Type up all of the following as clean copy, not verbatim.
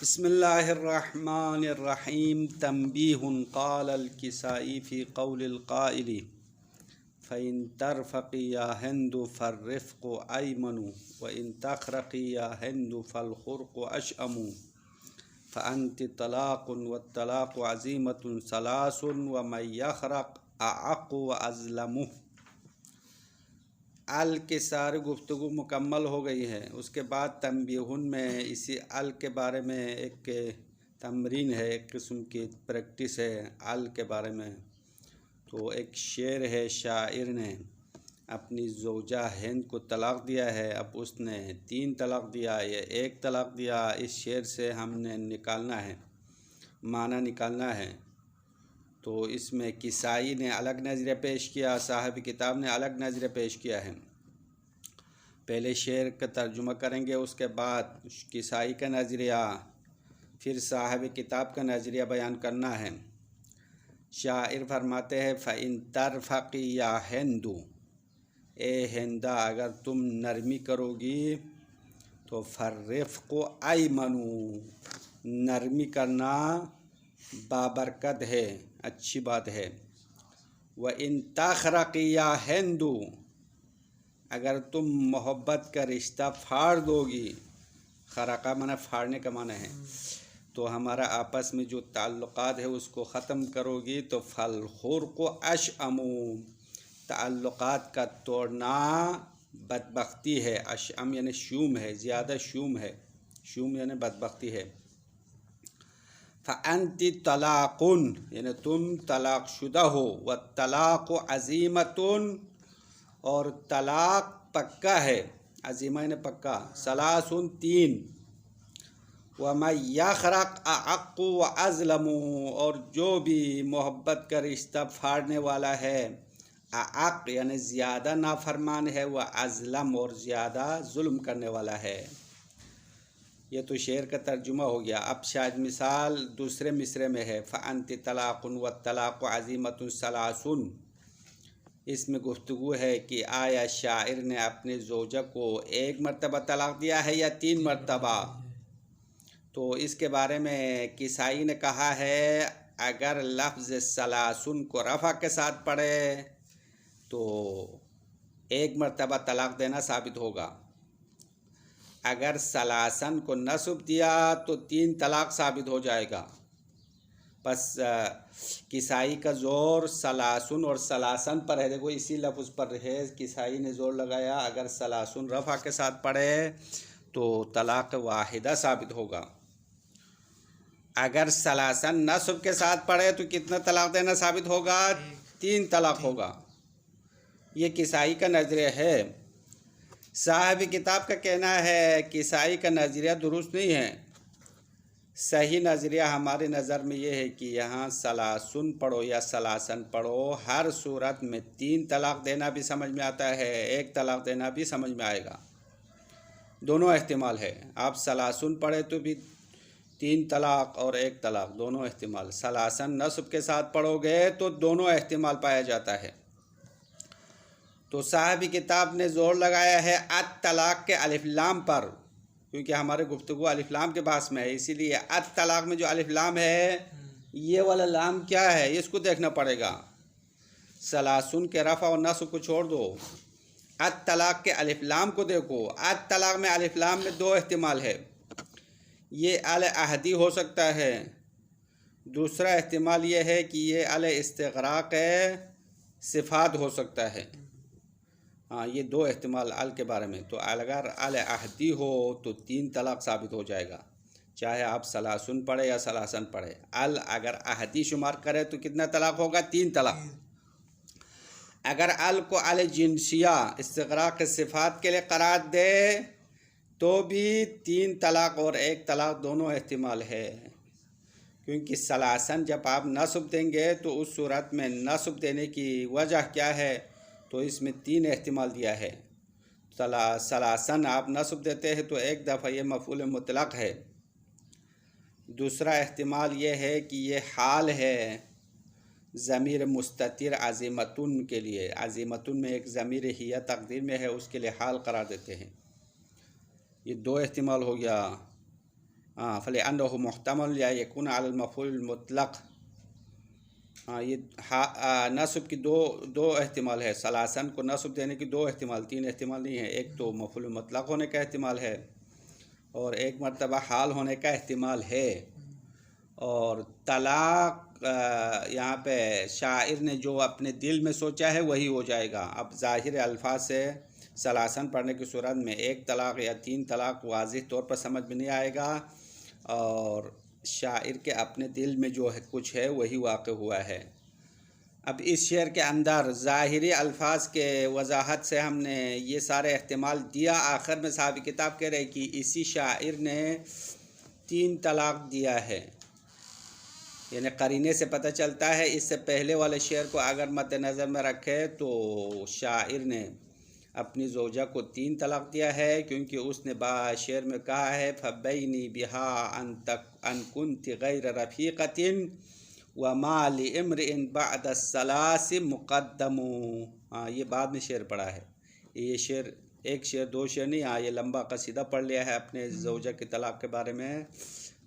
بسم اللہ الرحمن الرحیم تنبیہ قال الکسائی فی قول القائل فإن ترفقی یا ہند فالرفق ایمن وإن تخرقی یا ہند فالخرق اشأم فأنت طلاق والطلاق عزیمة ثلاث ومن یخرق اعق وازلم۔ ال کے سارے گفتگو مکمل ہو گئی ہے۔ اس کے بعد تنبیہن میں اسی ال کے بارے میں ایک تمرین ہے، ایک قسم کی پریکٹس ہے ال کے بارے میں۔ تو ایک شعر ہے، شاعر نے اپنی زوجہ ہند کو طلاق دیا ہے، اب اس نے 3 طلاق دیا یا 1 طلاق دیا، اس شعر سے ہم نے نکالنا ہے، معنی نکالنا ہے۔ تو اس میں کسائی نے الگ نظریہ پیش کیا، صاحب کتاب نے الگ نظریہ پیش کیا ہے۔ پہلے شعر کا ترجمہ کریں گے، اس کے بعد کسائی کا نظریہ، پھر صاحب کتاب کا نظریہ بیان کرنا ہے۔ شاعر فرماتے ہیں فَإِن تَرْفَقِي یا ہندو، اے ہندا اگر تم نرمی کرو گی تو فَالرِّفْقُ أَيْمَنُ، نرمی کرنا بابرکت ہے، اچھی بات ہے۔ وَإِن تَخْرَقِي یا ہندو، اگر تم محبت کا رشتہ پھاڑ دو گی، خرقہ معنی پھاڑنے کا معنی ہے، تو ہمارا آپس میں جو تعلقات ہے اس کو ختم کرو گی تو فالخرق اشأم، تعلقات کا توڑنا بدبختی ہے۔ اشأم یعنی شوم ہے، زیادہ شوم ہے، شوم یعنی بدبختی ہے۔ فأنت طلاق، یعنی تم طلاق شدہ ہو، والطلاق عزیمۃ، اور طلاق پکا ہے، عزیمہ یعنی پکا، ثلاث 3، ومن یخرق اعق وازلم، اور جو بھی محبت کا رشتہ پھاڑنے والا ہے، اعق یعنی زیادہ نافرمان ہے، وازلم اور زیادہ ظلم کرنے والا ہے۔ یہ تو شعر کا ترجمہ ہو گیا۔ اب شاید مثال دوسرے مصرعے میں ہے، فأنت طلاق والطلاق عزیمۃ ثلاث۔ اس میں گفتگو ہے کہ آیا شاعر نے اپنے زوجہ کو 1 مرتبہ طلاق دیا ہے یا 3 مرتبہ؟ تو اس کے بارے میں کسائی نے کہا ہے اگر لفظ ثلاثن کو رفع کے ساتھ پڑھے تو 1 مرتبہ طلاق دینا ثابت ہوگا، اگر ثلاثن کو نصب دیا تو 3 طلاق ثابت ہو جائے گا۔ بس کسائی کا زور ثلاثن اور ثلاثن پر ہے، دیکھو اسی لفظ پر ہے، کسائی نے زور لگایا اگر ثلاثن رفع کے ساتھ پڑھے تو طلاق واحدہ ثابت ہوگا، اگر ثلاثن نصب کے ساتھ پڑھے تو کتنا طلاق دینا ثابت ہوگا؟ 3 طلاق ہوگا۔ یہ کسائی کا نظریہ ہے۔ صاحب کتاب کا کہنا ہے کسائی کا نظریہ درست نہیں ہے، صحیح نظریہ ہمارے نظر میں یہ ہے کہ یہاں ثلاثن پڑھو یا ثلاثن پڑھو، ہر صورت میں 3 طلاق دینا بھی سمجھ میں آتا ہے، 1 طلاق دینا بھی سمجھ میں آئے گا، دونوں احتمال ہے۔ آپ ثلاثن پڑھے تو بھی 3 طلاق اور 1 طلاق، دونوں احتمال۔ ثلاثن نصب کے ساتھ پڑھو گے تو دونوں احتمال پایا جاتا ہے۔ تو صاحب کتاب نے زور لگایا ہے الطلاق کے الف لام پر، کیونکہ ہمارے گفتگو الف لام کے بحث میں ہے، اسی لیے الطلاق میں جو الف لام ہے یہ والا لام کیا ہے اس کو دیکھنا پڑے گا۔ ثلاثن کے رفع اور نصب کو چھوڑ دو، الطلاق کے الف لام کو دیکھو۔ الطلاق میں الف لام میں 2 احتمال ہے، یہ العہدی ہو سکتا ہے، دوسرا احتمال یہ ہے کہ یہ الاستغراق صفات ہو سکتا ہے۔ ہاں، یہ 2 احتمال ال کے بارے میں۔ تو اگر العہدی ہو تو 3 طلاق ثابت ہو جائے گا، چاہے آپ ثلاثن پڑھے یا ثلاثن پڑھے۔ ال اگر عہدی شمار کرے تو کتنا طلاق ہوگا؟ 3 طلاق۔ اگر ال کو الجنسیہ استغراق صفات کے لیے قرار دے تو بھی 3 طلاق اور 1 طلاق دونوں احتمال ہے، کیونکہ ثلاثن جب آپ نصب دیں گے تو اس صورت میں نصب دینے کی وجہ کیا ہے؟ تو اس میں 3 احتمال دیا ہے۔ ثلاثن آپ نصب دیتے ہیں تو 1 دفعہ یہ مفعول مطلق ہے، دوسرا احتمال یہ ہے کہ یہ حال ہے ضمیر مستتر عزیمتن کے لیے، عزیمتن میں ایک ضمیر ہی تقدیر میں ہے، اس کے لیے حال قرار دیتے ہیں۔ یہ 2 احتمال ہو گیا۔ فَلِأَنَّهُ مُحْتَمَلٌ یا یکون علی المفعول المطلق. یہ نصب کی دو احتمال ہے. ثلاثن کو نصب دینے کی دو احتمال، تین احتمال نہیں ہے. ایک تو مفعول مطلق ہونے کا احتمال ہے اور ایک مرتبہ حال ہونے کا احتمال ہے. اور طلاق یہاں پہ شاعر نے جو اپنے دل میں سوچا ہے وہی ہو جائے گا. اب ظاہر الفاظ سے ثلاثن پڑھنے کی صورت میں ایک طلاق یا تین طلاق واضح طور پر سمجھ میں نہیں آئے گا، اور شاعر کے اپنے دل میں جو ہے کچھ ہے وہی واقع ہوا ہے. اب اس شعر کے اندر ظاہری الفاظ کے وضاحت سے ہم نے یہ سارے احتمال دیا. آخر میں صاحب کتاب کہہ رہے کہ اسی شاعر نے 3 طلاق دیا ہے. یعنی قرینے سے پتہ چلتا ہے، اس سے پہلے والے شعر کو اگر مد نظر میں رکھے تو شاعر نے اپنی زوجہ کو 3 طلاق دیا ہے، کیونکہ اس نے شعر میں کہا ہے فَبَيْنِي بِهَا أَن كُنْتِ غَيْرَ رَفِيقَةٍ وَمَا لِإِمْرِئٍ بَعْدَ الثَّلَاثِ مُقَدَّمٌ. یہ بعد میں شعر پڑھا ہے. یہ شعر ایک شعر دو شعر نہیں، یہ لمبا قصیدہ پڑھ لیا ہے اپنے زوجہ کے طلاق کے بارے میں.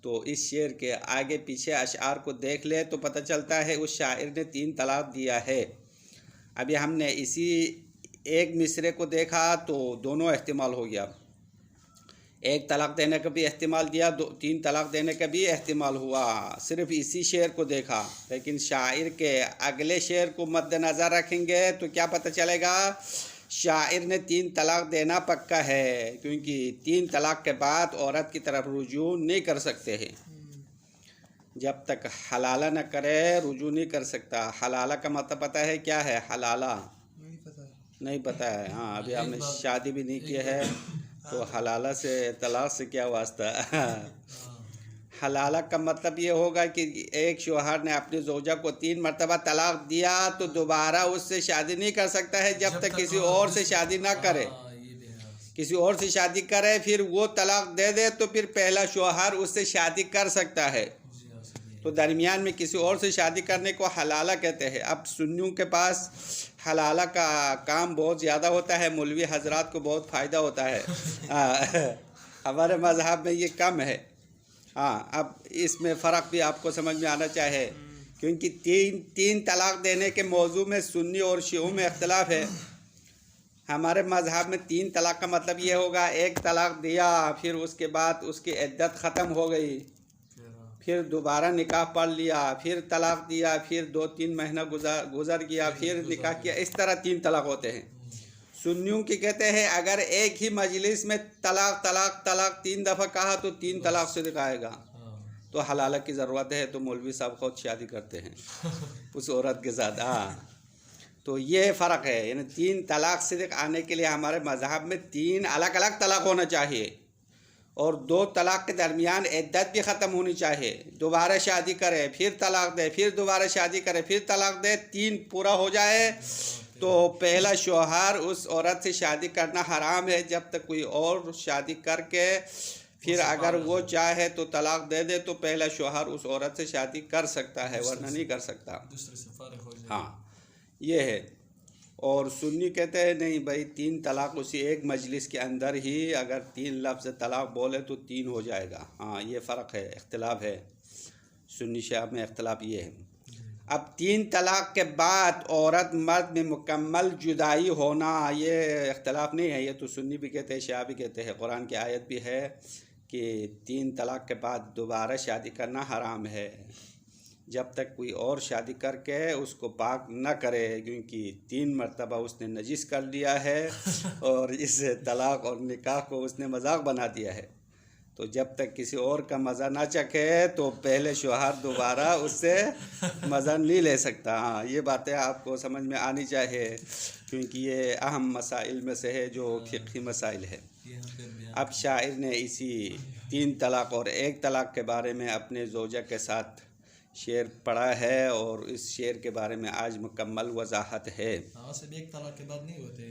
تو اس شعر کے آگے پیچھے اشعار کو دیکھ لے تو پتہ چلتا ہے اس شاعر نے 3 طلاق دیا ہے. ابھی ہم نے اسی ایک مصرے کو دیکھا تو دونوں احتمال ہو گیا. ایک طلاق دینے کا بھی احتمال دیا، 3 طلاق دینے کا بھی احتمال ہوا، صرف اسی شعر کو دیکھا. لیکن شاعر کے اگلے شعر کو مد نظر رکھیں گے تو کیا پتہ چلے گا؟ شاعر نے 3 طلاق دینا پکا ہے، کیونکہ 3 طلاق کے بعد عورت کی طرف رجوع نہیں کر سکتے ہیں. جب تک حلالہ نہ کرے رجوع نہیں کر سکتا. حلالہ کا مطلب پتہ ہے کیا ہے؟ حلالہ نہیں پتہ ہے. ابھی ہم نے شادی بھی نہیں کی ہے تو حلالہ سے طلاق سے کیا واسطہ؟ حلالہ کا مطلب یہ ہوگا کہ ایک شوہر نے اپنی زوجہ کو 3 مرتبہ طلاق دیا تو دوبارہ اس سے شادی نہیں کر سکتا ہے جب تک کسی اور سے شادی نہ کرے. کسی اور سے شادی کرے پھر وہ طلاق دے دے تو پھر پہلا شوہر اس سے شادی کر سکتا ہے. تو درمیان میں کسی اور سے شادی کرنے کو حلالہ کہتے ہیں. اب سنیوں کے پاس حلالہ کا کام بہت زیادہ ہوتا ہے، مولوی حضرات کو بہت فائدہ ہوتا ہے. ہمارے مذہب میں یہ کم ہے. اب اس میں فرق بھی آپ کو سمجھ میں آنا چاہے، کیونکہ تین طلاق دینے کے موضوع میں سنی اور شیعوں میں اختلاف ہے. ہمارے مذہب میں 3 طلاق کا مطلب یہ ہوگا ایک طلاق دیا پھر اس کے بعد اس کی عدت ختم ہو گئی، پھر دوبارہ نکاح پڑھ لیا، پھر طلاق دیا، پھر 2-3 مہینہ گزر گیا، پھر نکاح کیا. اس طرح 3 طلاق ہوتے ہیں. سنیوں کی کہتے ہیں اگر ایک ہی مجلس میں طلاق 3 دفعہ کہا تو 3 طلاق صدق آئے گا. تو حلالہ کی ضرورت ہے تو مولوی صاحب خود شادی کرتے ہیں اس عورت کے ساتھ. تو یہ فرق ہے. یعنی 3 طلاق صدق آنے کے لیے ہمارے مذہب میں 3 الگ الگ طلاق ہونا چاہیے، اور 2 طلاق کے درمیان عدت بھی ختم ہونی چاہیے. دوبارہ شادی کرے پھر طلاق دے، پھر دوبارہ شادی کرے پھر طلاق دے، 3 پورا ہو جائے تو پہلا شوہر اس عورت سے شادی کرنا حرام ہے جب تک کوئی اور شادی کر کے پھر اگر وہ چاہے تو طلاق دے دے تو پہلا شوہر اس عورت سے شادی کر سکتا ہے، ورنہ نہیں کر سکتا. یہ ہے. اور سنی کہتے ہیں نہیں بھائی 3 طلاق اسی ایک مجلس کے اندر ہی اگر 3 لفظ طلاق بولے تو 3 ہو جائے گا. یہ فرق ہے، اختلاف ہے. سنی شیعہ میں اختلاف یہ ہے. اب 3 طلاق کے بعد عورت مرد میں مکمل جدائی ہونا یہ اختلاف نہیں ہے. یہ تو سنی بھی کہتے ہیں، شیعہ بھی کہتے ہیں. قرآن کی آیت بھی ہے کہ 3 طلاق کے بعد دوبارہ شادی کرنا حرام ہے جب تک کوئی اور شادی کر کے اس کو پاک نہ کرے، کیونکہ 3 مرتبہ اس نے نجس کر لیا ہے اور اس طلاق اور نکاح کو اس نے مذاق بنا دیا ہے. تو جب تک کسی اور کا مزہ نہ چکھے تو پہلے شوہر دوبارہ اس سے مزہ نہیں لے سکتا. یہ باتیں آپ کو سمجھ میں آنی چاہیے کیونکہ یہ اہم مسائل میں سے ہے جو فقہی مسائل ہے. اب شاعر نے اسی 3 طلاق اور 1 طلاق کے بارے میں اپنے زوجہ کے ساتھ شعر پڑھا ہے اور اس شعر کے بارے میں آج مکمل وضاحت ہے. صرف 1 طلاق کے بعد نہیں ہوتے،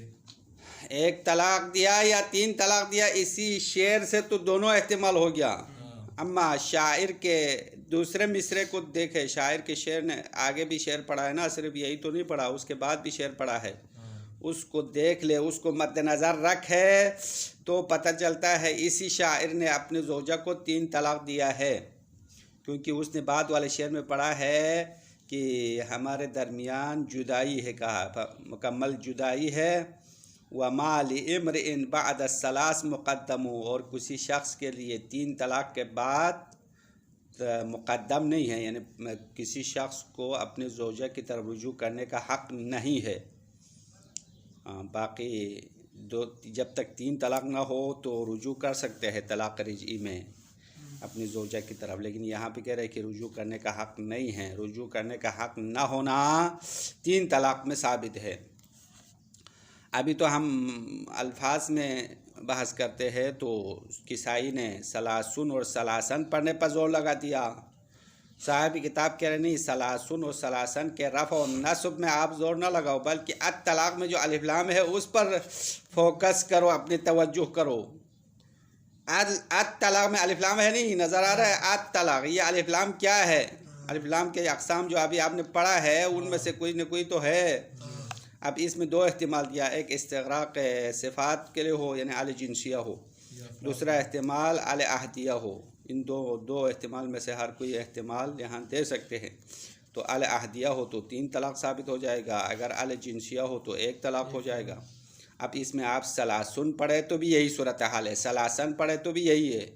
1 طلاق دیا یا 3 طلاق دیا، اسی شعر سے تو دونوں احتمال ہو گیا. اما شاعر کے دوسرے مصرے کو دیکھے، شاعر کے شعر نے آگے بھی شعر پڑھا ہے نا، صرف یہی تو نہیں پڑھا، اس کے بعد بھی شعر پڑھا ہے. اس کو دیکھ لے، اس کو مد نظر رکھے تو پتہ چلتا ہے اسی شاعر نے اپنے زوجہ کو 3 طلاق دیا ہے، کیونکہ اس نے بعد والے شعر میں پڑھا ہے کہ ہمارے درمیان جدائی ہے، کہا مکمل جدائی ہے، وَمَا لِامْرِئٍ بَعْدَ الثَّلَاثِ مُقَدَّمُ، اور کسی شخص کے لیے 3 طلاق کے بعد مقدم نہیں ہے، یعنی کسی شخص کو اپنے زوجہ کی طرف رجوع کرنے کا حق نہیں ہے۔ باقی جب تک 3 طلاق نہ ہو تو رجوع کر سکتے ہیں طلاق رجعی میں اپنی زوجہ کی طرف، لیکن یہاں پہ کہہ رہے ہیں کہ رجوع کرنے کا حق نہیں ہے۔ رجوع کرنے کا حق نہ ہونا 3 طلاق میں ثابت ہے۔ ابھی تو ہم الفاظ میں بحث کرتے ہیں، تو کسائی نے ثلاثن اور ثلاثن پڑھنے پر زور لگا دیا۔ صاحب کتاب کہہ رہے نہیں، ثلاثن اور ثلاثن کے رفع و نصب میں آپ زور نہ لگاؤ، بلکہ الطلاق میں جو الف لام ہے اس پر فوکس کرو، اپنی توجہ کرو۔ الطلاق میں الف لام ہے نہیں، نظر آ رہا ہے الطلاق، یہ الف لام کیا ہے؟ الف لام کے اقسام جو ابھی آپ نے پڑھا ہے ان میں سے کوئی نہ کوئی تو ہے۔ اب اس میں 2 احتمال دیا، ایک استغراق صفات کے لیے ہو یعنی ال جنسیہ ہو، دوسرا احتمال ال عہدیہ ہو۔ ان دو احتمال میں سے ہر کوئی احتمال یہاں دے سکتے ہیں۔ تو ال عہدیہ ہو تو 3 طلاق ثابت ہو جائے گا، اگر ال جنسیہ ہو تو 1 طلاق ہو جائے گا۔ اب اس میں آپ ثلاثن پڑھے تو بھی یہی صورتحال ہے، ثلاثن پڑھے تو بھی یہی ہے۔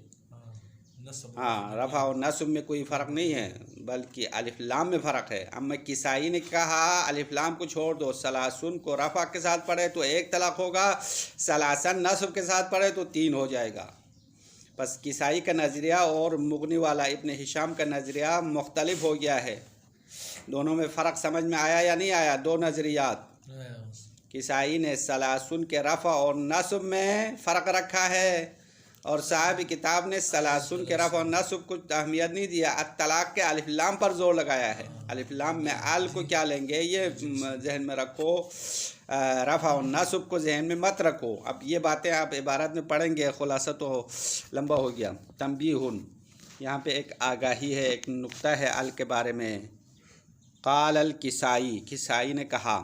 رفع اور نصب میں کوئی فرق نہیں ہے، بلکہ الف لام میں فرق ہے۔ اما کسائی نے کہا الف لام کو چھوڑ دو، ثلاثن کو رفع کے ساتھ پڑھے تو 1 طلاق ہوگا، ثلاثن نصب کے ساتھ پڑھے تو 3 ہو جائے گا۔ بس کسائی کا نظریہ اور مغنی والا ابن ہشام کا نظریہ مختلف ہو گیا ہے۔ دونوں میں فرق سمجھ میں آیا یا نہیں آیا؟ 2 نظریات۔ کسائی نے ثلاثن کے رفع اور نصب میں فرق رکھا ہے، اور صاحب کتاب نے ثلاثن کے رفع اور نصب کو اہمیت نہیں دیا، الطلاق کے الف لام پر زور لگایا ہے۔ الف لام میں ال کو کیا لیں گے یہ ذہن میں رکھو، رفع اور نصب کو ذہن میں مت رکھو۔ اب یہ باتیں آپ عبارت میں پڑھیں گے، خلاصہ تو لمبا ہو گیا۔ تنبیہن، یہاں پہ ایک آگاہی ہے، ایک نقطہ ہے ال کے بارے میں۔ قال الکسائی، کسائی نے کہا،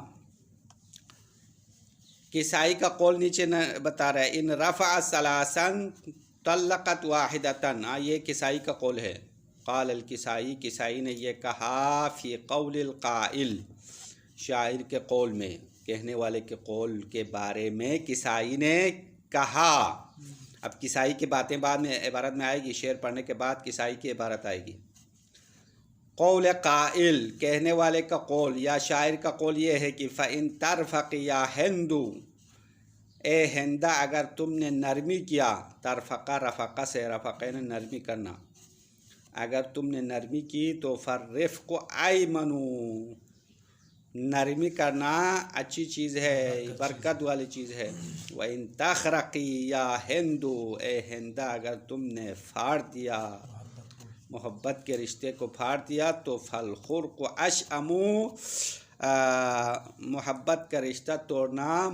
کسائی کا قول نیچے بتا رہا ہے، ان رفع ثلاثن طلقت واحدتن، یہ کسائی کا قول ہے۔ قال الکسائی، کسائی نے یہ کہا فی قول القائل، شاعر کے قول میں، کہنے والے کے قول کے بارے میں کسائی نے کہا۔ اب کسائی کی باتیں بعد میں عبارت میں آئے گی، شعر پڑھنے کے بعد کسائی کی عبارت آئے گی۔ قول قائل، کہنے والے کا قول یا شاعر کا قول یہ ہے کہ فَإِن تَرْفَقِ یا ہندو، اے ہندہ اگر تم نے نرمی کیا، ترفقہ رفقہ سے، رفقہ نے نرمی کرنا، اگر تم نے نرمی کی تو فَالرِّفْقُ أَيْمَنُ، نرمی کرنا اچھی چیز ہے، برکت والی چیز ہے۔ وَإِن تَخْرَقِ یا ہندو، اے ہندہ اگر تم نے پھاڑ دیا، محبت کے رشتے کو پھاڑ دیا تو فَالْخُرْقُ أَشْأَمُ، محبت کا رشتہ توڑنا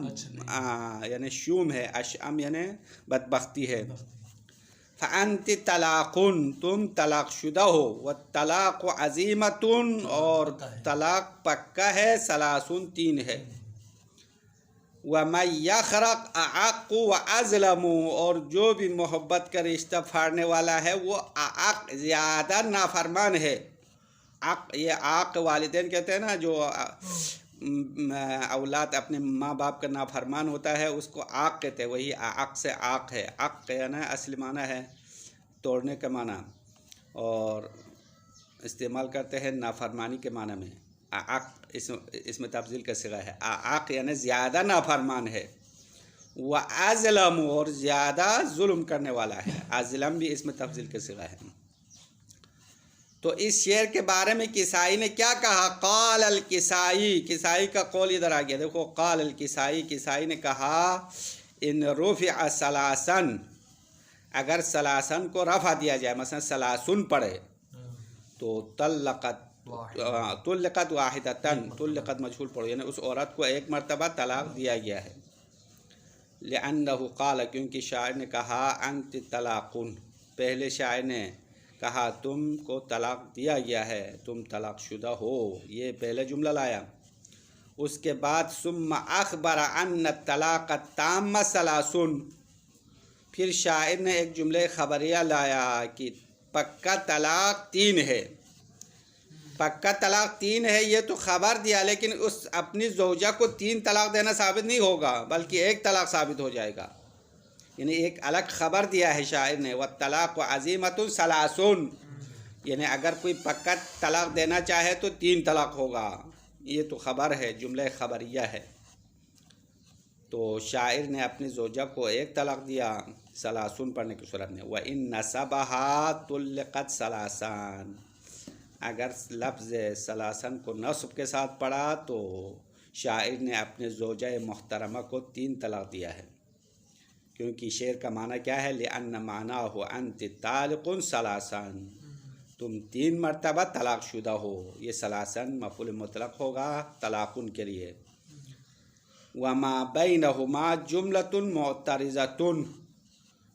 یعنی شوم ہے، اشعم یعنی بدبختی ہے۔ فَأَنْتِ طَلَاقٌ، تم طلاق شدہ ہو، وَالطَّلَاقُ عَزِيمَةٌ، اور طلاق پکا ہے، ثلاثن 3 ہے۔ وَمَنْ يَخْرَقْ أَعَقُّ وَأَظْلَمُ، اور جو بھی محبت کا رشتہ پھاڑنے والا ہے وہ اعق، زیادہ نافرمان ہے۔ یہ عاق والدین کہتے ہیں نا، جو اولاد اپنے ماں باپ کا نافرمان ہوتا ہے اس کو عاق کہتے ہیں، وہی اعق سے عاق ہے۔ عق یعنی اصل معنی ہے توڑنے کا معنی، اور استعمال کرتے ہیں نافرمانی کے معنی میں۔ اعق اس میں تفضیل کا صیغہ ہے، اعق یعنی زیادہ نافرمان ہے۔ وَأَظْلَمُ، اور زیادہ ظلم کرنے والا ہے، اظلم بھی اس میں تفضیل کا صیغہ ہے۔ تو اس شعر کے بارے میں کسائی نے کیا کہا؟ قال الکسائی، کسائی کا قول ادھر آ گیا، دیکھو قال الکسائی، کسائی نے کہا ان رفع ثلاثن، اگر ثلاثن کو رفع دیا جائے، مثلا ثلاثن پڑھے تو طلقت واحدتن، طلقت مجهول پڑھو یعنی اس عورت کو 1 مرتبہ طلاق دیا گیا ہے۔ لأنه قال، کیونکہ شاعر نے کہا انت طلاقن، پہلے شاعر نے کہا تم کو طلاق دیا گیا ہے، تم طلاق شدہ ہو، یہ پہلے جملہ لایا۔ اس کے بعد ثم اخبر ان الطلاق التام ثلاث، پھر شاعر نے ایک جملہ خبریہ لایا کہ پکا طلاق 3 ہے. پکا طلاق 3 ہے یہ تو خبر دیا، لیکن اس اپنی زوجہ کو 3 طلاق دینا ثابت نہیں ہوگا، بلکہ 1 طلاق ثابت ہو جائے گا. یعنی ایک الگ خبر دیا ہے شاعر نے، والطلاق عزیمۃ ثلاث، یعنی اگر کوئی پکا طلاق دینا چاہے تو 3 طلاق ہوگا. یہ تو خبر ہے، جملہ خبریہ ہے. تو شاعر نے اپنی زوجہ کو 1 طلاق دیا ثلاثون پڑھنے کی صورت میں. وَإِن نَصَبَهَا طُلِّقَتْ ثَلَاثًا، اگر لفظ ثلاثن کو نصب کے ساتھ پڑھا تو شاعر نے اپنے زوجہ محترمہ کو 3 طلاق دیا ہے، کیونکہ شعر کا معنی کیا ہے؟ لِأَنَّ مَعْنَاهُ أَنْتِ طَالِقٌ ثَلَاثًا، تم 3 مرتبہ طلاق شدہ ہو. یہ ثلاثن مفعول مطلق ہوگا طلاقن کے لیے. وَمَا بَيْنَهُمَا جُمْلَةٌ مُعْتَرِضَةٌ،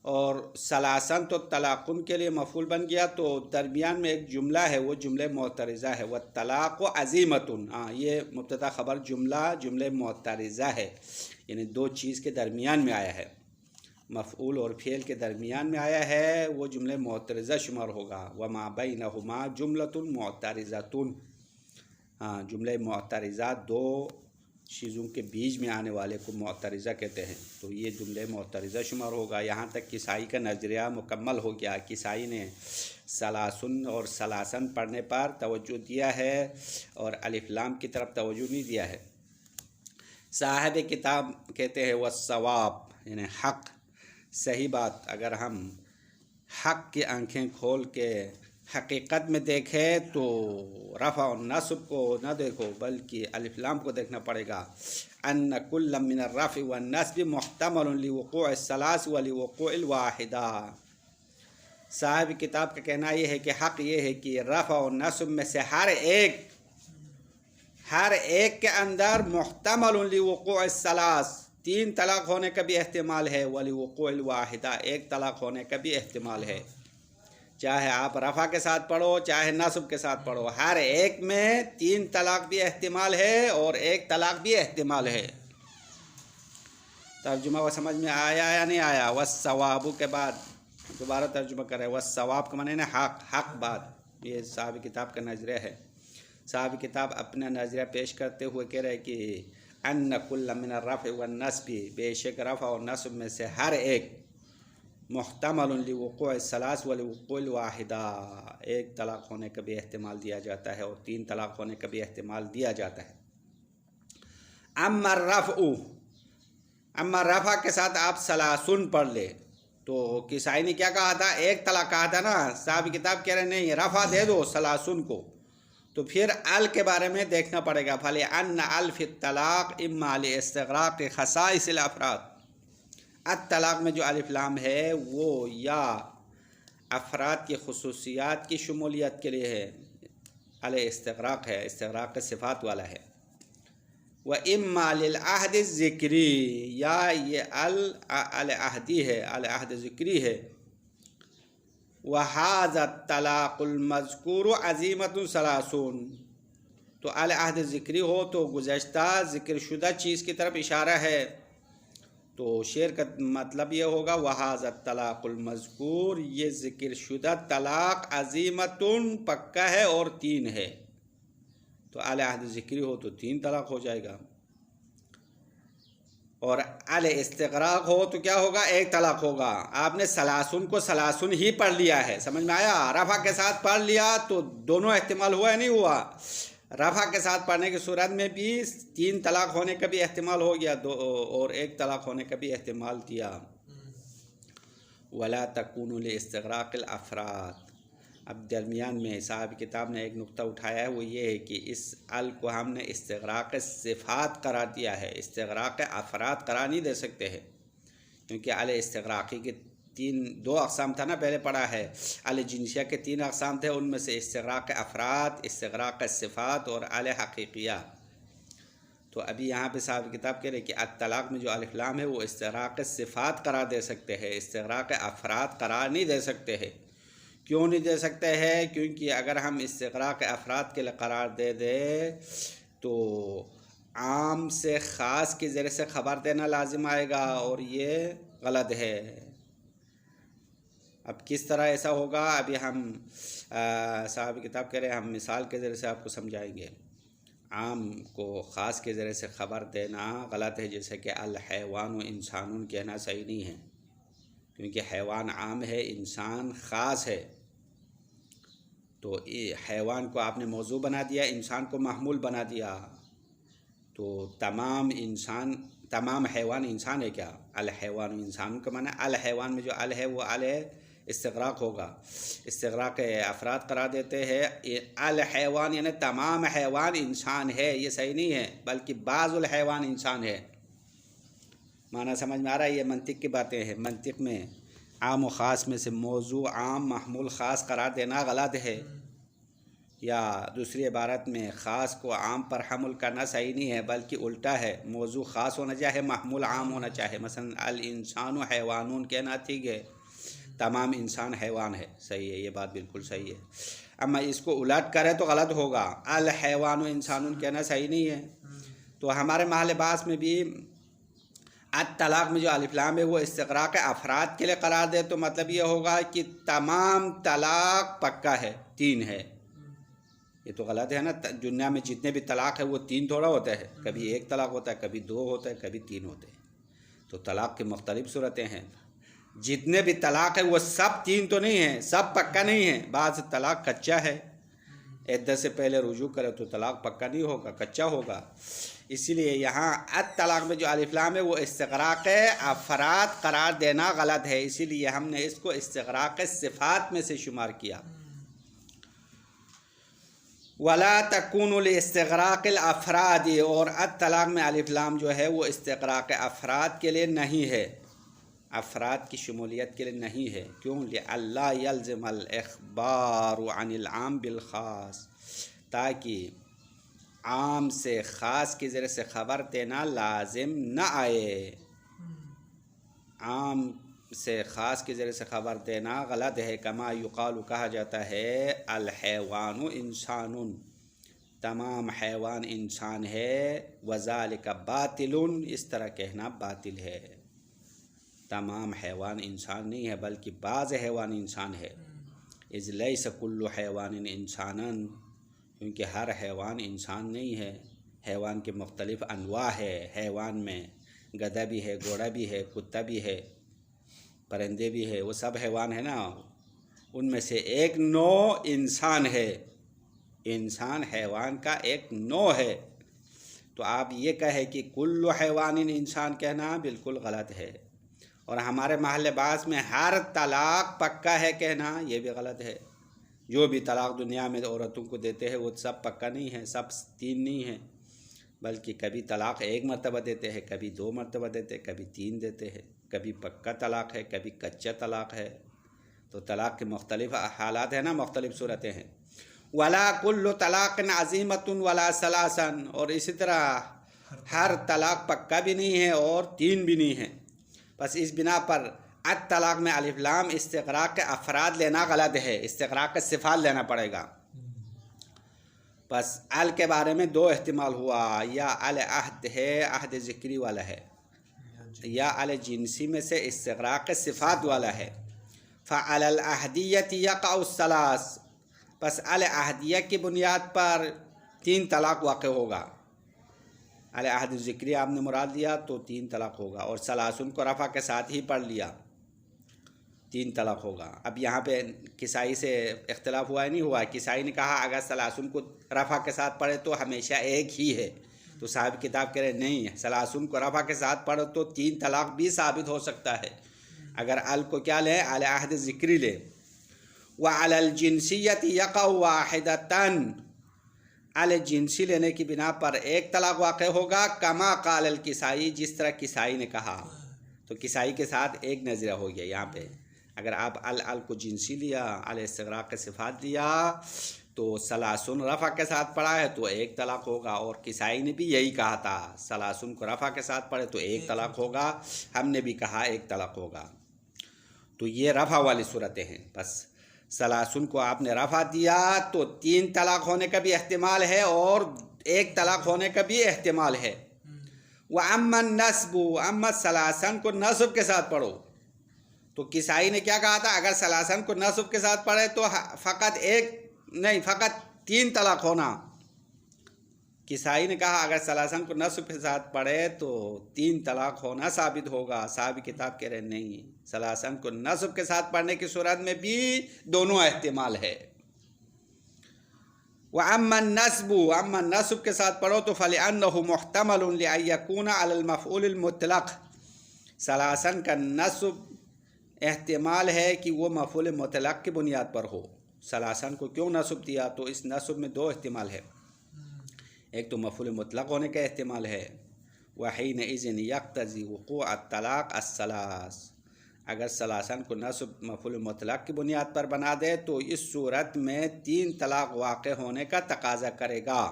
اور ثلاثن تو طلاقن کے لیے مفعول بن گیا، تو درمیان میں ایک جملہ ہے، وہ جملہ معترضہ ہے. وَالطَّلَاقُ عَزِیمَةٌ، یہ مبتدا خبر جملہ معترضہ ہے، یعنی 2 چیز کے درمیان میں آیا ہے، مفعول اور فعل کے درمیان میں آیا ہے، وہ جملہ معترضہ شمار ہوگا. وَمَا بَيْنَهُمَا جُمْلَةٌ مُعْتَرِضَةٌ، جملہ معترضہ 2 چیزوں کے بیچ میں آنے والے کو معترضہ کہتے ہیں، تو یہ جملہ معترضہ شمار ہوگا. یہاں تک کسائی کا نظریہ مکمل ہو گیا. کسائی نے ثلاثن اور ثلاثن پڑھنے پر توجہ دیا ہے اور الف لام کی طرف توجہ نہیں دیا ہے. صاحب کتاب کہتے ہیں والصواب، یعنی حق، صحیح بات. اگر ہم حق کی آنکھیں کھول کے حقیقت میں دیکھیں تو رفع و نصب کو نہ دیکھو بلکہ الف لام کو دیکھنا پڑے گا. ان کل من الرفع والنصب محتمل لوقوع الثلاث ولوقوع الواحدہ. صاحب کتاب کا کہنا یہ ہے کہ حق یہ ہے کہ رفع و نصب میں سے ہر ایک کے اندر محتمل لوقوع الثلاث، 3 طلاق ہونے کا بھی احتمال ہے، ولوقوع الواحدہ، 1 طلاق ہونے کا بھی احتمال ہے. چاہے آپ رفع کے ساتھ پڑھو چاہے نصب کے ساتھ پڑھو، ہر ایک میں 3 طلاق بھی احتمال ہے اور 1 طلاق بھی احتمال ہے. ترجمہ وہ سمجھ میں آیا یا نہیں آیا؟ والثواب کے بعد دوبارہ ترجمہ کرے. والثواب کا معنی ہے حق بات. یہ صاحب کتاب کا نظریہ ہے. صاحب کتاب اپنا نظریہ پیش کرتے ہوئے کہہ رہے کہ ان کل من الرفع والنصب، بے شک رفع اور نصب میں سے ہر ایک محتمل لوقوع الثلاث ولوقوع الواحدہ، 1 طلاق ہونے کا بھی احتمال دیا جاتا ہے اور 3 طلاق ہونے کا بھی احتمال دیا جاتا ہے. اما رفع کے ساتھ آپ ثلاثن پڑھ لے تو کسائی نے کیا کہا تھا؟ 1 طلاق کہا تھا نا. صاحب کتاب کہہ رہے نہیں، رفع دے دو ثلاثن کو. تو پھر ال کے بارے میں دیکھنا پڑے گا. فَلِأَنَّ أَلْ فِي الطلاق اما لِاسْتِغْرَاقِ خَصَائِصِ الْأَفْرَاد، الطلاق میں جو الف لام ہے وہ یا افراد کی خصوصیات کی شمولیت کے لیے ہے، استغراق ہے، استغراق صفات والا ہے. وَإِمَّا لِلْعَهْدِ الذِّكْرِي، یا یہ العہدی ہے، العہد ذکری ہے. وَهَذَا الطَّلَاقُ الْمَذْكُورُ عَزِيمَةٌ ثَلَاثٌ، تو العہد ذکری ہو تو گزشتہ ذکر شدہ چیز کی طرف اشارہ ہے. تو شعر کا مطلب یہ ہوگا وَهَذَا الطَّلَاقُ الْمَذْكُورُ، یہ ذکر شدہ طلاق عَزِيمَةٌ پکا ہے اور 3 ہے. تو العہد ذکری ہو تو 3 طلاق ہو جائے گا، اور الاستغراق ہو تو کیا ہوگا؟ 1 طلاق ہوگا. آپ نے ثلاثن کو ثلاثن ہی پڑھ لیا ہے، سمجھ میں آیا؟ رفع کے ساتھ پڑھ لیا تو دونوں احتمال ہوا یا نہیں ہوا؟ رفع کے ساتھ پڑھنے کی صورت میں بھی 3 طلاق ہونے کا بھی احتمال ہو گیا اور 1 طلاق ہونے کا بھی احتمال دیا. وَلَا تَكُونُ لِاسْتِغْرَاقِ الْأَفْرَادِ، اب درمیان میں صاحب کتاب نے ایک نقطہ اٹھایا ہے، وہ یہ ہے کہ اس ال کو ہم نے استغراق صفات قرار دیا ہے، استغراق افراد قرار نہیں دے سکتے ہیں، کیونکہ ال استغراقی کے 2 اقسام تھا نا، پہلے پڑھا ہے. ال جنسیہ کے 3 اقسام تھے، ان میں سے استغراق افراد، استغراق صفات اور ال حقیقیہ. تو ابھی یہاں پہ صاحب کتاب کہہ رہے کہ الطلاق میں جو الف لام ہے وہ استغراق صفات قرار دے سکتے ہیں، استغراق افراد قرار نہیں دے سکتے ہیں. کیوں نہیں دے سکتے ہیں؟ کیونکہ اگر ہم استغراق افراد کے لیے قرار دے دیں تو عام سے خاص کے ذریعے سے خبر دینا لازم آئے گا، اور یہ غلط ہے۔ اب کس طرح ایسا ہوگا، ابھی ہم صاحب کتاب کہہ رہے ہیں، ہم مثال کے ذریعے سے آپ کو سمجھائیں گے۔ عام کو خاص کے ذریعے سے خبر دینا غلط ہے، جیسے کہ الحیوان و انسان کہنا صحیح نہیں ہے، کیونکہ حیوان عام ہے، انسان خاص ہے۔ تو حیوان کو آپ نے موضوع بنا دیا، انسان کو محمول بنا دیا، تو تمام حیوان انسان ہے کیا؟ الحیوان و انسان کا معنی الحیوان میں جو ال ہے وہ ال ہے استغراق ہوگا، استغراق افراد قرار دیتے ہیں۔ الحیوان یعنی تمام حیوان انسان ہے، یہ صحیح نہیں ہے، بلکہ بعض الحیوان انسان ہے۔ معنی سمجھ میں آ رہا ہے؟ یہ منطق کی باتیں ہیں۔ منطق میں عام و خاص میں سے موضوع عام محمول خاص قرار دینا غلط ہے، یا دوسری عبارت میں خاص کو عام پر حمل کرنا صحیح نہیں ہے، بلکہ الٹا ہے، موضوع خاص ہونا چاہے، محمول عام ہونا چاہے۔ مثلا الانسان و حیوانون کہنا ٹھیک ہے، تمام انسان حیوان ہے، صحیح ہے، یہ بات بالکل صحیح ہے۔ اما اس کو الٹ کرے تو غلط ہوگا، الحیوان و انسانون کہنا صحیح نہیں ہے۔ تو ہمارے محل بحث میں بھی الطلاق میں جو الف لام ہے وہ استغراق افراد کے لیے قرار دے، تو مطلب یہ ہوگا کہ تمام طلاق پکا ہے، 3 ہے۔ یہ تو غلط ہے نا، دنیا میں جتنے بھی طلاق ہے وہ 3 تھوڑا ہوتا ہے، کبھی 1 طلاق ہوتا ہے، کبھی 2 ہوتا ہے، کبھی 3 ہوتے ہیں۔ تو طلاق کی مختلف صورتیں ہیں، جتنے بھی طلاق ہے وہ سب 3 تو نہیں ہیں، سب پکا نہیں ہے، بعض طلاق کچا ہے، عدت سے پہلے رجوع کرے تو طلاق پکا نہیں ہوگا، کچا ہوگا۔ اسی لیے یہاں الطلاق میں جو الف لام ہے وہ استغراق افراد قرار دینا غلط ہے، اسی لیے ہم نے اس کو استغراق صفات میں سے شمار کیا۔ ولا تکون لاستغراق الافراد، اور الطلاق میں الف لام جو ہے وہ استغراق افراد کے لیے نہیں ہے، افراد کی شمولیت کے لیے نہیں ہے۔ کیوں؟ لئلا یلزم الاخبار عن العام بالخاص، تاکہ عام سے خاص کے ذریعے سے خبر دینا لازم نہ آئے۔ عام سے خاص کے ذریعے سے خبر دینا غلط ہے، کما یقال کہا جاتا ہے الحیوان انسان، تمام حیوان انسان ہے، وذالک باطل، اس طرح کہنا باطل ہے۔ تمام حیوان انسان نہیں ہے، بلکہ بعض حیوان انسان ہے۔ اذ لیس کل حیوان انسانا، کیونکہ ہر حیوان انسان نہیں ہے، حیوان کے مختلف انواع ہے، حیوان میں گدھا بھی ہے، گھوڑا بھی ہے، کتا بھی ہے، پرندے بھی ہے، وہ سب حیوان ہے نا، ان میں سے ایک نوع انسان ہے، انسان حیوان کا ایک نوع ہے۔ تو آپ یہ کہیں کہ کل حیوان انسان کہنا بالکل غلط ہے، اور ہمارے محل بحث میں ہر طلاق پکا ہے کہنا یہ بھی غلط ہے۔ جو بھی طلاق دنیا میں عورتوں کو دیتے ہیں وہ سب پکا نہیں ہے، سب 3 نہیں ہیں، بلکہ کبھی طلاق 1 مرتبہ دیتے ہیں، کبھی 2 مرتبہ دیتے ہیں، کبھی 3 دیتے ہیں، کبھی پکا طلاق ہے، کبھی کچا طلاق ہے۔ تو طلاق کے مختلف حالات ہیں نا، مختلف صورتیں ہیں۔ ولا کل طلاق عظیمۃ ولا ثلاثا، اور اسی طرح ہر طلاق پکا بھی نہیں ہے اور 3 بھی نہیں ہے۔ بس اس بنا پر الطلاق میں الف لام استغراق افراد لینا غلط ہے، استغراق صفات لینا پڑے گا۔ بس ال کے بارے میں 2 احتمال ہوا، یا العہد ہے، عہد ذکری والا ہے، یا الجنسی میں سے استغراق صفات والا ہے۔ فعلی العہدیت یقع الثلاث، بس العہدیہ کی بنیاد پر 3 طلاق واقع ہوگا۔ العہد ذکری آپ نے مراد لیا تو 3 طلاق ہوگا، اور ثلاثن کو رفع کے ساتھ ہی پڑھ لیا 3 طلاق ہوگا۔ اب یہاں پہ کسائی سے اختلاف ہوا ہے نہیں ہوا؟ کسائی نے کہا اگر ثلاثن کو رفع کے ساتھ پڑھے تو ہمیشہ ایک ہی ہے، تو صاحب کتاب کہہ رہے نہیں، ثلاثن کو رفع کے ساتھ پڑھو تو 3 طلاق بھی ثابت ہو سکتا ہے، اگر ال کو کیا لیں، العہد ذکری لیں۔ وعلی الجنسیت یقع واحدۃ، الجنسی لینے کی بنا پر 1 طلاق واقع ہوگا، کما قال الکسائی، جس طرح کسائی نے کہا۔ تو کسائی کے ساتھ ایک نظریہ ہو گیا یہاں پہ، اگر آپ ال کو جنسی لیا، استغراق کے صفات لیا، تو ثلاثن رفع کے ساتھ پڑھا ہے تو 1 طلاق ہوگا، اور کسائی نے بھی یہی کہا تھا، ثلاثن کو رفع کے ساتھ پڑھے تو 1 طلاق ہوگا، ہم نے بھی کہا 1 طلاق ہوگا۔ تو یہ رفع والی صورتیں ہیں۔ بس ثلاثن کو آپ نے رفع دیا تو 3 طلاق ہونے کا بھی احتمال ہے، اور ایک طلاق ہونے کا بھی احتمال ہے۔ وَأَمَّا النَّصْبُ اما ثلاثاً کو نصب کے ساتھ پڑھو تو کسائی نے کیا کہا تھا؟ اگر ثلاثاً کو نصب کے ساتھ پڑھے تو فقط ایک نہیں، فقط 3 طلاق ہونا۔ کسائی نے کہا اگر ثلاثاً کو نصب کے ساتھ پڑھے تو 3 طلاق ہونا ثابت ہوگا۔ صاحب کتاب کہہ رہے نہیں، ثلاثاً کو نصب کے ساتھ پڑھنے کی صورت میں بھی دونوں احتمال ہے۔ وَأَمَّا النَّصْبُ اما نصب کے ساتھ پڑھو تو فَلِأَنَّهُ مُحْتَمَلٌ لِأَن يَكُونَ عَلَى الْمَفْعُولِ الْمُطْلَقِ، ثلاثاً کا نصب احتمال ہے کہ وہ مفعول مطلق کی بنیاد پر ہو۔ ثلاثاً کو کیوں نصب دیا؟ تو اس نصب میں 2 احتمال ہے۔ ایک تو مفعول مطلق ہونے کا احتمال ہے، وَحِينَئِذٍ يَقْتَضِي وُقُوعَ الطَّلَاقِ الثَّلَاثِ، اگر ثلاثاً کو نصب مفعول مطلق کی بنیاد پر بنا دے تو اس صورت میں 3 طلاق واقع ہونے کا تقاضا کرے گا،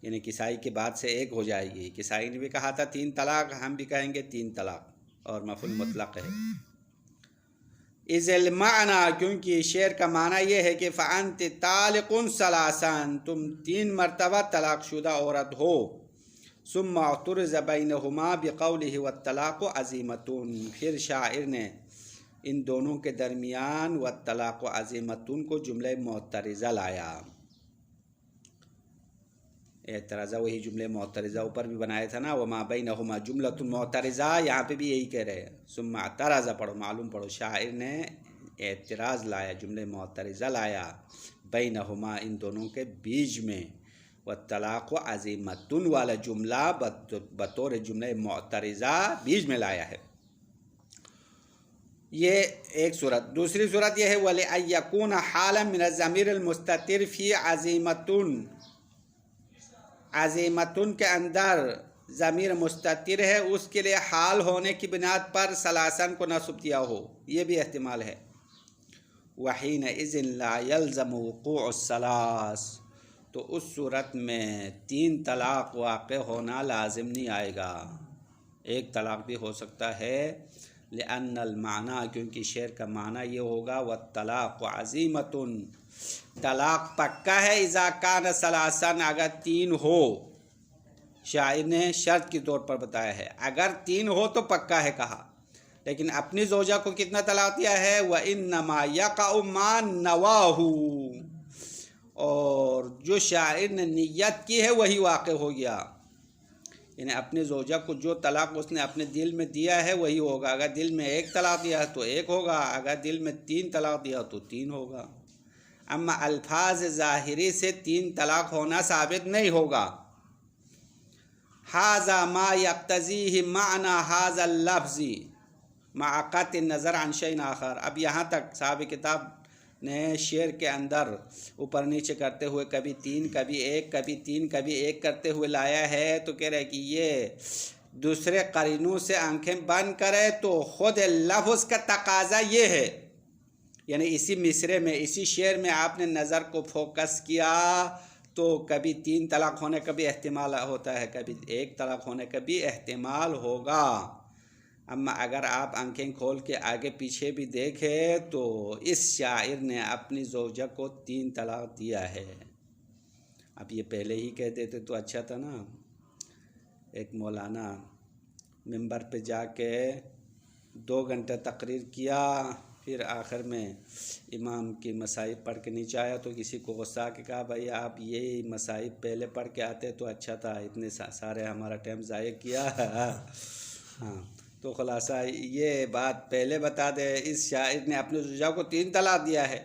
یعنی کسائی کی بات سے ایک ہو جائے گی۔ کسائی نے بھی کہا تھا 3 طلاق، ہم بھی کہیں گے 3 طلاق، اور مفعول مطلق ہے۔ اِذِ الْمَعْنَى، کیونکہ شعر کا معنی یہ ہے کہ فَأَنْتِ طَالِقٌ ثَلَاثًا، تم 3 مرتبہ طلاق شدہ عورت ہو۔ ثُمَّ اعْتُرِضَ بَيْنَهُمَا بِقَوْلِهِ وَالطَّلَاقُ عَزِيمَةٌ، پھر شاعر نے ان دونوں کے درمیان وَالطَّلَاقُ عَزِيمَةٌ کو جملہ معترضہ لایا۔ اعتراضہ وہی جملے معترضہ اوپر بھی بنایا تھا نا، وَمَا بَيْنَهُمَا جُمْلَةٌ مُعْتَرِضَةٌ، یہاں پہ بھی یہی کہہ رہے ہیں۔ ثُمَّ اعْتَرَضَ پڑھو، معلوم پڑھو، شاعر نے اعتراض لایا، جملے معترضہ لایا، بینہما ان دونوں کے بیچ میں، والطلاق عزیمۃ والا جملہ بطور جملہ معترضہ بیچ میں لایا ہے۔ یہ ایک صورت۔ دوسری صورت یہ ہے وَلِأَن يَكُونَ حَالًا مِنَ الضَّمِيرِ الْمُسْتَتِرِ فِي عَزِيمَةٌ، عزیمتن کے اندر ضمیر مستتر ہے، اس کے لیے حال ہونے کی بنیاد پر ثلاثاً کو نصب دیا ہو، یہ بھی احتمال ہے۔ وَحِينَئِذٍ لَا يَلْزَمُ وُقُوعُ الثَّلَاثِ، تو اس صورت میں 3 طلاق واقع ہونا لازم نہیں آئے گا، ایک طلاق بھی ہو سکتا ہے۔ لِأَنَّ الْمَعْنَى، کیونکہ شعر کا معنی یہ ہوگا وَالطَّلَاقُ عَزِيمَةٌ، طلاق پکا ہے، اذا کان ثلاثاً، اگر 3 ہو۔ شاعر نے شرط کے طور پر بتایا ہے، اگر 3 ہو تو پکا ہے کہا، لیکن اپنی زوجہ کو کتنا طلاق دیا ہے؟ وَإِنَّمَا يَقَعُ مَا نَوَاهُ، اور جو شاعر نے نیت کی ہے وہی واقع ہو گیا، یعنی اپنی زوجہ کو جو طلاق اس نے اپنے دل میں دیا ہے وہی ہوگا۔ اگر دل میں 1 طلاق دیا ہے تو 1 ہوگا، اگر دل میں 3 طلاق دیا تو 3 ہوگا۔ اما الفاظ ظاہری سے 3 طلاق ہونا ثابت نہیں ہوگا۔ ھذا ما یقتضیہ معنی ھذا اللفظ مع قطع النظر عن شیء آخر، اب یہاں تک صاحب کتاب نے شعر کے اندر اوپر نیچے کرتے ہوئے کبھی 3 کبھی 1 کبھی 3 کبھی 1 کرتے ہوئے لایا ہے، تو کہہ رہے کہ یہ دوسرے قرینوں سے آنکھیں بند کرے تو خود لفظ کا تقاضا یہ ہے، یعنی اسی مصرے میں، اسی شعر میں آپ نے نظر کو فوکس کیا تو کبھی 3 طلاق ہونے کا بھی احتمال ہوتا ہے، کبھی 1 طلاق ہونے کا بھی احتمال ہوگا۔ اما اگر آپ آنکھیں کھول کے آگے پیچھے بھی دیکھیں تو اس شاعر نے اپنی زوجہ کو 3 طلاق دیا ہے۔ اب یہ پہلے ہی کہہ دیتے تو اچھا تھا نا۔ ایک مولانا ممبر پہ جا کے 2 گھنٹے تقریر کیا، پھر آخر میں امام کی مصائب پڑھ کے نیچے آیا تو کسی کو غصہ آ کے کہا بھائی آپ یہی مصائب پہلے پڑھ کے آتے تو اچھا تھا، اتنے سارے ہمارا ٹائم ضائع کیا۔ ہاں، تو خلاصہ یہ بات پہلے بتا دے، اس شاعر نے اپنے زوجہ کو 3 طلاق دیا ہے،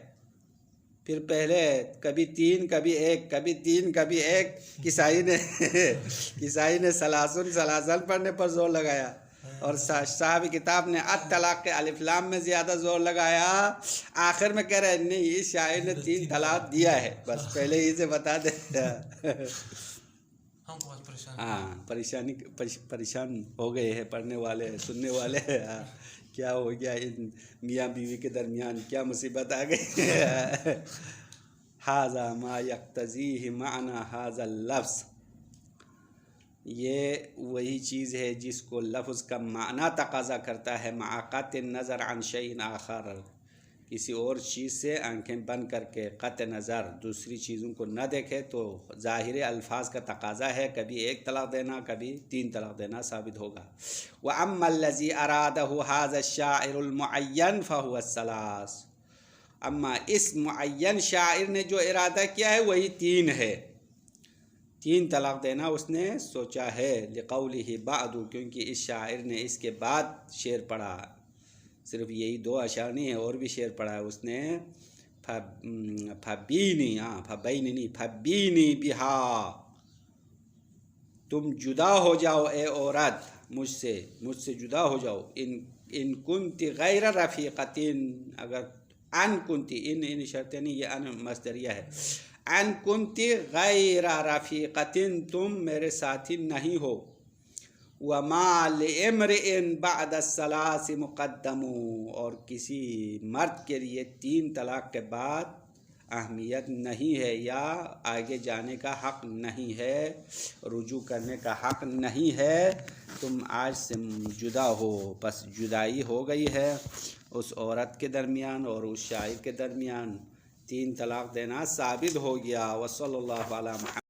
پھر پہلے کبھی 3 کبھی 1 کبھی 3 کبھی 1، کسائی نے ثلاثاً پڑھنے پر زور لگایا، اور صاحب کتاب نے الطلاق کے الف لام میں زیادہ زور لگایا۔ آخر میں کہہ رہے نہیں، اس شاعر نے 3 طلاق دیا ہے، بس پہلے ہی سے بتا دے۔ ہاں، پریشان ہو گئے ہیں پڑھنے والے سننے والے، کیا ہو گیا ان میاں بیوی کے درمیان، کیا مصیبت آ گئی۔ ھذا ما یقتضیہ معنی ھذا اللفظ، یہ وہی چیز ہے جس کو لفظ کا معنی تقاضا کرتا ہے، مع قطع النظر عن شیء آخر، کسی اور چیز سے آنکھیں بند کر کے قطع نظر دوسری چیزوں کو نہ دیکھے تو ظاہر الفاظ کا تقاضا ہے کبھی 1 طلاق دینا کبھی 3 طلاق دینا ثابت ہوگا. وَأَمَّا الَّذِي أَرَادَهُ هَذَا الشَّاعِرُ الْمُعَيَّنُ فَهُوَ الثَّلَاثُ. اما اس معین شاعر نے جو ارادہ کیا ہے وہی 3 ہے. 3 طلاق دینا اس نے سوچا ہے. لِقَوْلِهِ بَعْدُ کیونکہ اس شاعر نے اس کے بعد شعر پڑھا. صرف یہی 2 اشعار نہیں ہے اور بھی شعر پڑھا ہے اس نے. فَبِّینِی بِہَا تم جدا ہو جاؤ اے عورت مجھ سے جدا ہو جاؤ. ان کنتی غیر رفیقتن اگر ان کنتی ان شرط نہیں یہ ان مصدریہ ہے. ان کنتی غیر رفیقتن تم میرے ساتھی نہیں ہو. وَمَا لِإِمْرِئٍ بَعْدَ الثَّلَاثِ مُقَدَّمٌ اور کسی مرد کے لیے 3 طلاق کے بعد اہمیت نہیں ہے یا آگے جانے کا حق نہیں ہے رجوع کرنے کا حق نہیں ہے. تم آج سے جدا ہو. بس جدائی ہو گئی ہے اس عورت کے درمیان اور اس شاعر کے درمیان. 3 طلاق دینا ثابت ہو گیا. وصلی اللہ علیہ وسلم.